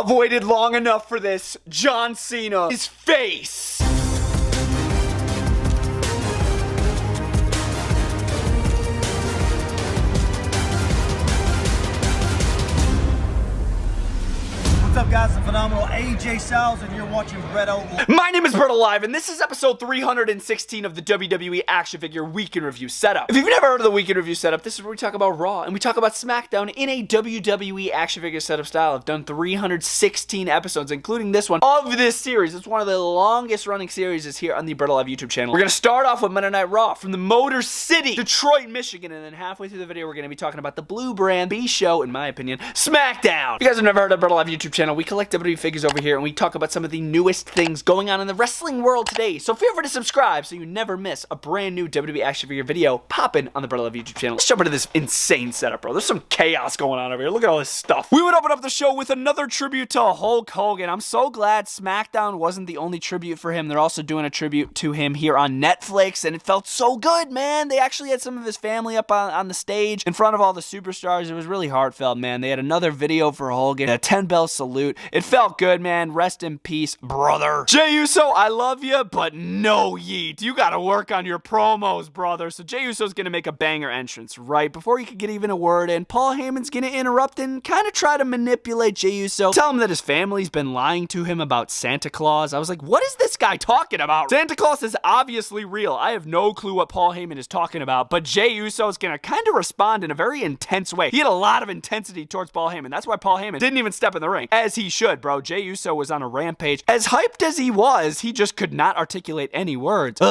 I've waited long enough for this. John Cena. His face. What's up, guys? The phenomenal AJ Styles, and you're watching Bretto. My name is Bretto Live, and this is episode 316 of the WWE Action Figure Week in Review Setup. If you've never heard of the Week in Review Setup, this is where we talk about Raw, and we talk about Smackdown in a WWE Action Figure Setup style. I've done 316 episodes, including this one, of this series. It's one of the longest running series here on the Bretto Live YouTube channel. We're going to start off with Monday Night Raw from the Motor City, Detroit, Michigan, and then halfway through the video, we're going to be talking about the Blue Brand B show, in my opinion, Smackdown. If you guys have never heard of Bretto Live YouTube channel, we collect WWE figures over here, and we talk about some of the newest things going on in the wrestling world today. So feel free to subscribe so you never miss a brand new WWE action figure video popping on the Bretto Live YouTube channel. Let's jump into this insane setup, bro. There's some chaos going on over here. Look at all this stuff. We would open up the show with another tribute to Hulk Hogan. I'm so glad Smackdown wasn't the only tribute for him. They're also doing a tribute to him here on Netflix, and it felt so good, man. They actually had some of his family up on the stage in front of all the superstars. It was really heartfelt, man. They had another video for Hogan, a 10-bell salute. It felt good, man. Rest in peace, brother. Jey Uso, I love you, but no yeet. You gotta work on your promos, brother. So Jey Uso's gonna make a banger entrance, right? Before he could get even a word in, Paul Heyman's gonna interrupt and kind of try to manipulate Jey Uso. Tell him that his family's been lying to him about Santa Claus. I was like, what is this guy talking about? Santa Claus is obviously real. I have no clue what Paul Heyman is talking about, but Jey Uso is gonna kind of respond in a very intense way. He had a lot of intensity towards Paul Heyman. That's why Paul Heyman didn't even step in the ring, as he should, bro. Jey Uso was on a rampage. As hyped as he was, he just could not articulate any words.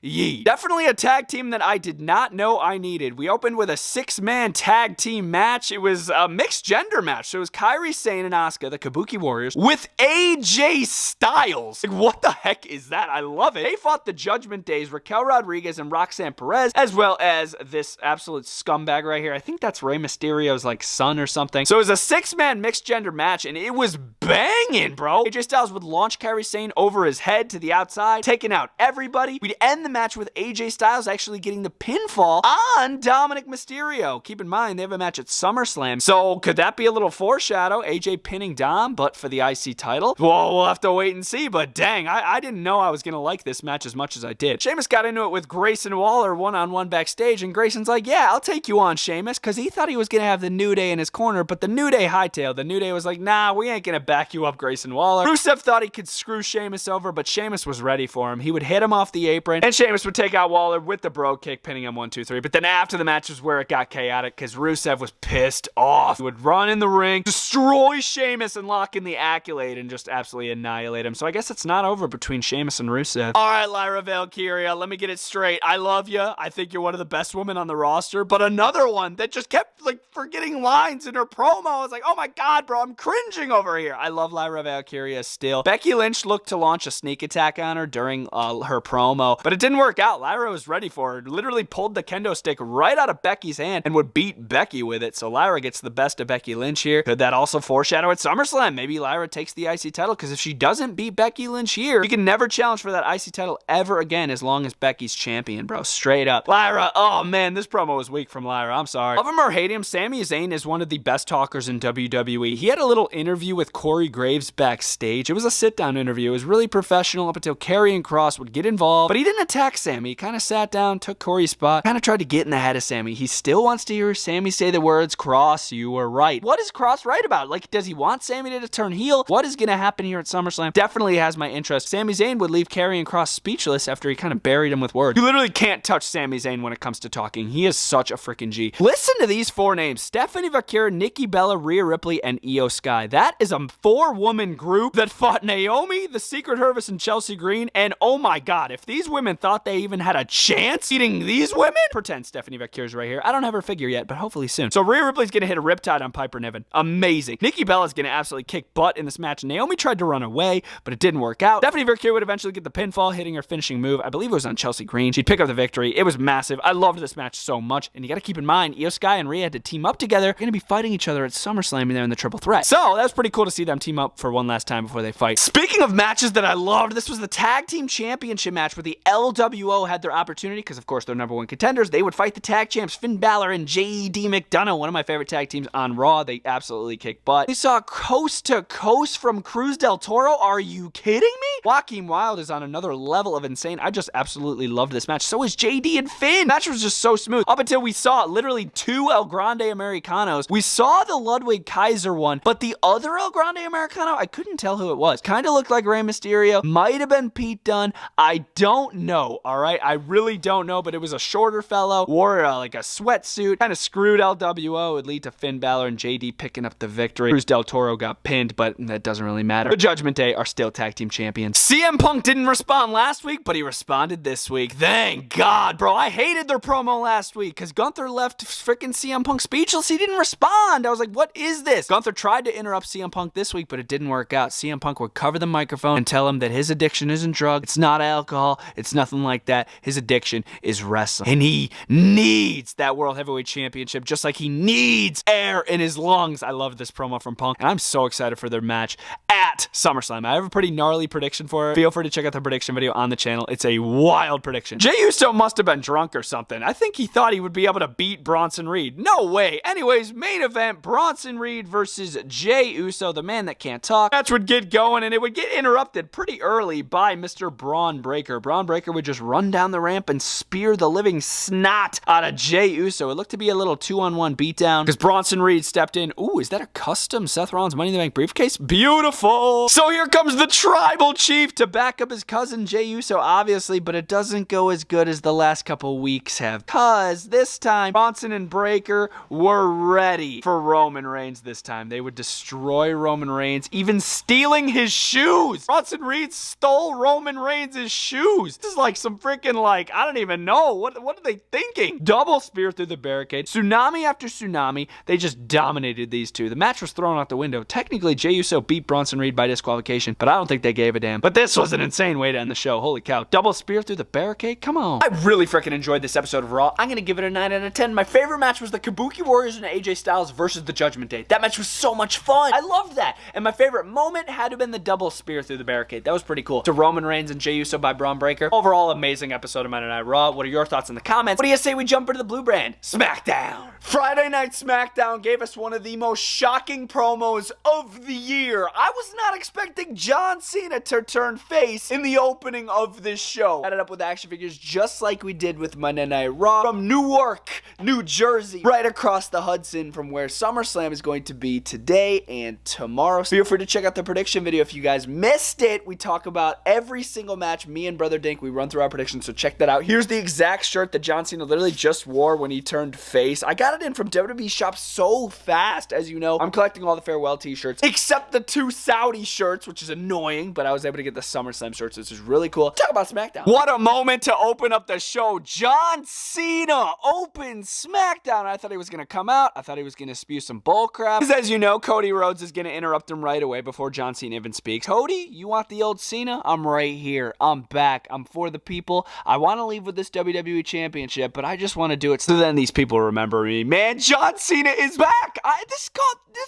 Yee. Definitely a tag team that I did not know I needed. We opened with a 6-man tag team match. It was a mixed gender match. So it was Kairi Sane and Asuka, the Kabuki Warriors, with AJ Styles. Like, what the heck is that? I love it. They fought the Judgment Days, Raquel Rodriguez and Roxanne Perez, as well as this absolute scumbag right here. I think that's Rey Mysterio's like son or something. So it was a 6-man mixed gender match, and it was banging, bro. AJ Styles would launch Kairi Sane over his head to the outside, taking out everybody. We'd end the match with AJ Styles actually getting the pinfall on Dominic Mysterio. Keep in mind, they have a match at SummerSlam. So could that be a little foreshadow? AJ pinning Dom, but for the IC title? Well, we'll have to wait and see, but dang, I didn't know I was going to like this match as much as I did. Sheamus got into it with Grayson Waller one-on-one backstage, and Grayson's like, yeah, I'll take you on, Sheamus, because he thought he was going to have the New Day in his corner, but the New Day hightailed. The New Day was like, nah, we ain't going to back you up, Grayson Waller. Rusev thought he could screw Sheamus over, but Sheamus was ready for him. He would hit him off the apron, and Sheamus would take out Waller with the bro kick, pinning him 1, 2, 3. But then after the match was where it got chaotic, because Rusev was pissed off. He would run in the ring, destroy Sheamus, and lock in the Accolade, and just absolutely annihilate him. So I guess it's not over between Sheamus and Rusev. All right, Lyra Valkyria, let me get it straight. I love you. I think you're one of the best women on the roster, but another one that just kept like forgetting lines in her promo. I was like, oh my God, bro, I'm cringing over here. I love Lyra Valkyria still. Becky Lynch looked to launch a sneak attack on her during her promo, but it didn't work out. Lyra was ready for her. Literally pulled the kendo stick right out of Becky's hand and would beat Becky with it. So Lyra gets the best of Becky Lynch here. Could that also foreshadow at SummerSlam? Maybe Lyra takes the IC title, because if she doesn't beat Becky Lynch here, she can never challenge for that IC title ever again as long as Becky's champion, bro. Straight up. Lyra, oh man, this promo was weak from Lyra. I'm sorry. Love him or hate him, Sami Zayn is one of the best talkers in WWE. He had a little interview with Corey Graves backstage. It was a sit-down interview. It was really professional up until Karrion Kross would get involved, but he didn't attack Sami. He kind of sat down, took Corey's spot, kind of tried to get in the head of Sami. He still wants to hear Sami say the words, Kross, you were right. What is Kross right about? Like, does he want Sami to turn heel? What is going to happen here at SummerSlam? Definitely has my interest. Sami Zayn would leave Karrion Kross speechless after he kind of buried him with words. You literally can't touch Sami Zayn when it comes to talking. He is such a freaking G. Listen to these 4 names: Stephanie Vaquer, Nikki Bella, Rhea Ripley, and Io Sky. That is a 4-woman group that fought Naomi, the Secret Service, and Chelsea Green. And oh my God, if these women thought they even had a chance beating these women, pretend Stephanie Vaquer's right here. I don't have her figure yet, but hopefully soon. So Rhea Ripley's gonna hit a riptide on Piper Niven. Amazing. Nikki Bella's gonna absolutely kick butt in this match. Naomi tried to run away, but it didn't work out. Stephanie Vaquer would eventually get the pinfall, hitting her finishing move. I believe it was on Chelsea Green. She'd pick up the victory. It was massive. I loved this match so much. And you gotta keep in mind, Io Sky and Rhea had to team up together. They're gonna be fighting each other at SummerSlam there in the triple threat. So So that was pretty cool to see them team up for one last time before they fight. Speaking of matches that I loved, this was the tag team championship match where the LWO had their opportunity because, of course, they're #1 contenders. They would fight the tag champs Finn Balor and JD McDonough, one of my favorite tag teams on Raw. They absolutely kicked butt. We saw Coast to Coast from Cruz del Toro. Are you kidding me? Joaquin Wilde is on another level of insane. I just absolutely loved this match. So is JD and Finn. The match was just so smooth up until we saw literally 2 El Grande Americanos. We saw the Ludwig Kaiser one, but the other El Grande Americano, I couldn't tell who it was. Kind of looked like Rey Mysterio. Might have been Pete Dunne. I don't know, all right? I really don't know, but it was a shorter fellow. Wore like a sweatsuit. Kind of screwed LWO. It would lead to Finn Balor and JD picking up the victory. Cruz del Toro got pinned, but that doesn't really matter. The Judgment Day are still tag team champions. CM Punk didn't respond last week, but he responded this week. Thank God, bro. I hated their promo last week because Gunther left freaking CM Punk speechless. He didn't respond. I was like, what is this? Gunther tried to interrupt CM Punk this week, but it didn't work out. CM Punk would cover the microphone and tell him that his addiction isn't drugs. It's not alcohol. It's nothing like that. His addiction is wrestling. And he needs that World Heavyweight Championship just like he needs air in his lungs. I love this promo from Punk, and I'm so excited for their match at SummerSlam. I have a pretty gnarly prediction for it. Feel free to check out the prediction video on the channel. It's a wild prediction. Jey Uso must have been drunk or something. I think he thought he would be able to beat Bronson Reed. No way. Anyways, main event, Bronson Reed versus Jey Uso, the man that can't talk. Match would get going, and it would get interrupted pretty early by Mr. Braun Breaker. Braun Breaker would just run down the ramp and spear the living snot out of Jey Uso. It looked to be a little 2-on-1 beatdown because Bronson Reed stepped in. Ooh, is that a custom Seth Rollins Money in the Bank briefcase? Beautiful. So here comes the Tribal Chief to back up his cousin Jey Uso, obviously, but it doesn't go as good as the last couple weeks have, because this time Bronson and Breaker were ready for Roman Reigns this time. They would destroy Roman Reigns, even stealing his shoes. Bronson Reed stole Roman Reigns' shoes. This is like some freaking, like, I don't even know. What are they thinking? Double spear through the barricade. Tsunami after tsunami. They just dominated these two. The match was thrown out the window. Technically, Jey Uso beat Bronson Reed by disqualification, but I don't think they gave a damn. But this was an insane way to end the show. Holy cow. Double spear through the barricade? Come on. I really freaking enjoyed this episode of Raw. I'm going to give it a 9 out of 10. My favorite match was the Kabuki Warriors and AJ Styles versus the Judgment Day. That match was so much fun. I loved that. And my favorite moment had to have been the double spear through the barricade. That was pretty cool. To Roman Reigns and Jey Uso by Braun Breaker. Overall, amazing episode of Monday Night Raw. What are your thoughts in the comments? What do you say we jump into the blue brand? Smackdown. Friday Night Smackdown gave us one of the most shocking promos of the year. I was not expecting John Cena to turn face in the opening of this show. Added up with action figures just like we did with Monday Night Raw from Newark, New Jersey, right across the Hudson from where SummerSlam is going to be today and tomorrow. Feel free to check out the prediction video if you guys missed it. We talk about every single match. Me and Brother Dink, we run through our predictions, so check that out. Here's the exact shirt that John Cena literally just wore when he turned face. I got it in from WWE Shop so fast, as you know. I'm collecting all the farewell t-shirts, except the 2 Saudi shirts, which is annoying, but I was able to get the SummerSlam shirts, which is really cool. Talk about SmackDown. What a moment to open up the show. John Cena opens SmackDwn. I thought he was going to come out. I thought he was going to spew some bullcrap. Because as you know, Cody Rhodes is going to interrupt him right away before John Cena even speaks. Cody, you want the old Cena? I'm right here. I'm back. I'm for the people. I want to leave with this WWE Championship, but I just want to do it so then these people remember me. Man, John Cena is back. This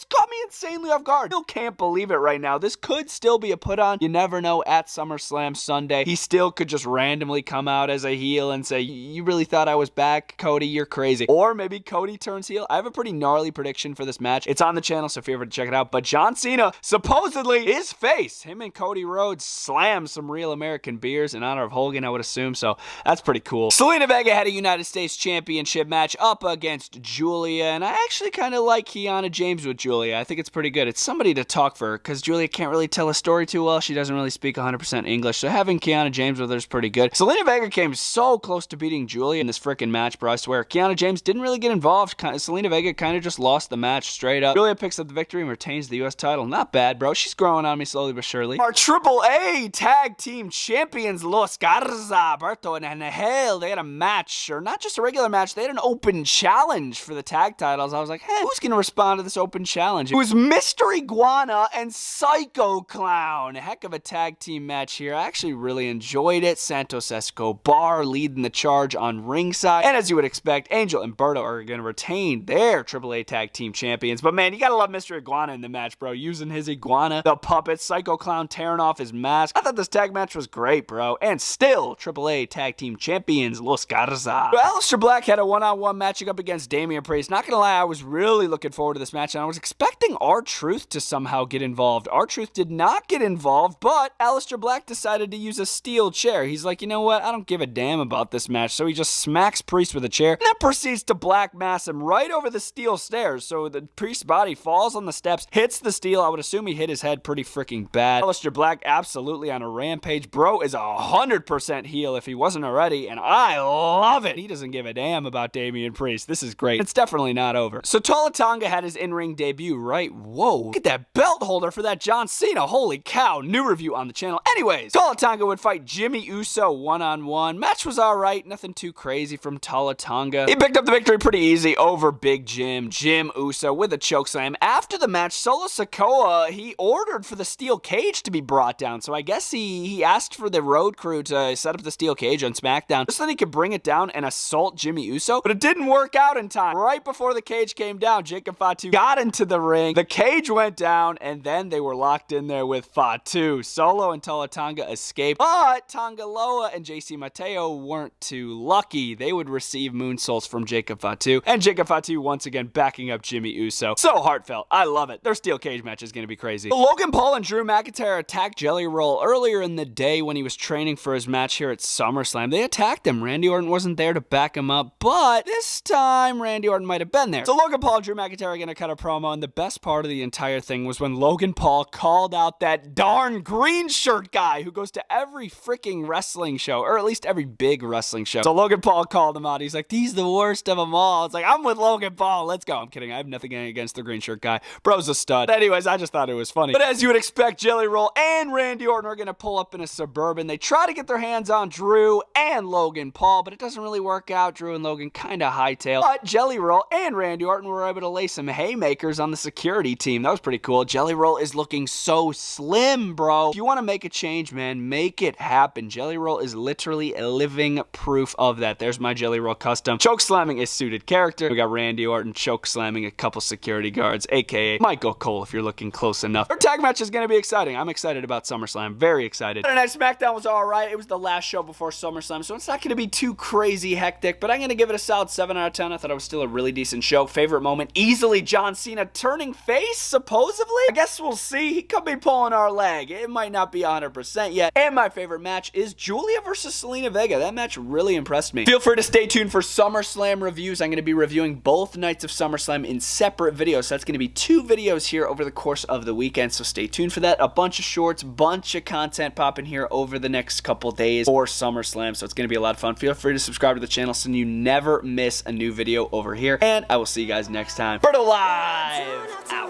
caught me insanely off guard. Still can't believe it right now. This could still be a put on. You never know at SummerSlam Sunday. He still could just randomly come out as a heel and say, you really thought I was back, Cody? You're crazy. Or maybe Cody turns heel. I have a pretty gnarly prediction for this match. It's on the channel, so feel free to check it out. But John Cena supposedly is face. Him and Cody Rhodes slam some real American beers in honor of Hogan, I would assume. So that's pretty cool. Selena Vega had a United States Championship match up against Julia, and I actually kind of like Kiana James with Julia. I think it's pretty good. It's somebody to talk for her because Julia can't really tell a story too well. She doesn't really speak 100% English, so having Kiana James with her is pretty good. Selena Vega came so close to beating Julia in this freaking match, bro. I swear. Kiana James didn't really get involved. Selena Vega kind of just lost the match straight up. Julia picks up the victory and retains the U.S. title. Not bad, bro. She's growing on me slowly but surely. Our AAA Tag Team Champions, Los Garza, Bretto, and Hell, they had a match, or not just a regular match, they had an open challenge for the tag titles. I was like, hey, who's going to respond to this open challenge? It was Mr. Iguana and Psycho Psycho Clown. Heck of a tag team match here. I actually really enjoyed it. Santos Escobar leading the charge on ringside. And as you would expect, Angel and Bretto are going to retain their AAA tag team champions. But man, you gotta love Mr. Iguana in the match, bro. Using his iguana, the puppet, Psycho Clown tearing off his mask. I thought this tag match was great, bro. And still, AAA tag team champions, Los Garza. So Aleister Black had a one-on-one matching up against Damian Priest. Not gonna lie, I was really looking forward to this match, and I was expecting R-Truth to somehow get involved. R-Truth did not get involved, but Aleister Black decided to use a steel chair. He's like, you know what? I don't give a damn about this match. So he just smacks Priest with a chair, and then proceeds to black mass him right over the steel stairs. So the Priest's body falls on the steps, hits the steel. I would assume he hit his head pretty freaking bad. Aleister Black absolutely on a rampage. Bro is 100% heel if he wasn't already, and I love it. He doesn't give a damn about Damian Priest. This is great. It's definitely not over. So Tala Tonga had his in-ring debut, right? Whoa. Look at that belt holder for that John Cena. Holy cow. New review on the channel. Anyways, Tala Tonga would fight Jimmy Uso one-on-one. Match was alright. Nothing too crazy from Tala Tonga. He picked up the victory pretty easy over Big Jim Uso with a chokeslam. After the match, Solo Sikoa, he ordered for the steel cage to be brought down. So I guess he asked for the road crew to set up the steel cage on SmackDown just so that he could bring it down and assault Jimmy Uso. But it didn't work out in time. Right before the cage came down, Jacob Fatu got into the ring. The cage went down, and then they were locked in there with Fatu. Solo and Tala Tonga escaped, but Tonga Loa and JC Mateo weren't too lucky. They would receive moonsaults from Jacob Fatu, and Jacob Fatu once again backing up Jimmy Uso. So heartfelt. I love it. Their steel cage match is going to be crazy. Logan Paul and Drew McIntyre attacked Jelly Roll earlier in the day when he was training for his match here at SummerSlam. They attacked him. Randy Orton wasn't there to back him up, but this time Randy Orton might have been there. So Logan Paul and Drew McIntyre are going to cut a promo, and the best part of the entire thing was when Logan Paul called out that darn green shirt guy who goes to every freaking wrestling show, or at least every big wrestling show. So Logan Paul called him out. He's like, he's the worst of them all. It's like, I'm with Logan Paul. Let's go. I'm kidding. I have nothing against the green shirt guy. Bro's a stud. Anyways, I just thought it was funny. But as you would expect, Jelly Roll and Randy Orton are going to pull up in a Suburban. They try to get their hands on Drew and Logan Paul, but it doesn't really work out. Drew and Logan kind of hightail. But Jelly Roll and Randy Orton were able to lay some haymakers on the security team. That was pretty cool. Jelly Roll is looking so slim, bro. If you want to make a change, man, make it happen. Jelly Roll is literally a living proof of that. There's my Jelly Roll custom. Choke slamming is suited character. We got Randy Orton choke slamming a couple security guards, aka Michael Cole if you're looking close enough. Our tag match is going to be exciting. I'm excited about SummerSlam. Very excited. Saturday Night Smackdown was alright. It was the last show before SummerSlam, so it's not going to be too crazy hectic, but I'm going to give it a solid 7 out of 10. I thought it was still a really decent show. Favorite moment, easily John Cena turning face, supposedly? I guess we'll see. He could be pulling our leg. It might not be 100% yet. And my favorite match is Julia versus Selena Vega. That match really impressed me. Feel free to stay tuned for SummerSlam reviews. I'm going to be reviewing both nights of SummerSlam in separate videos, so that's going to be 2 videos here over the course of the weekend, so stay tuned for that. A bunch of shorts, bunch of content popping here over the next couple days for SummerSlam, so it's going to be a lot of fun. Feel free to subscribe to the channel so you never miss a new video over here, and I will see you guys next time. Bretto Live out.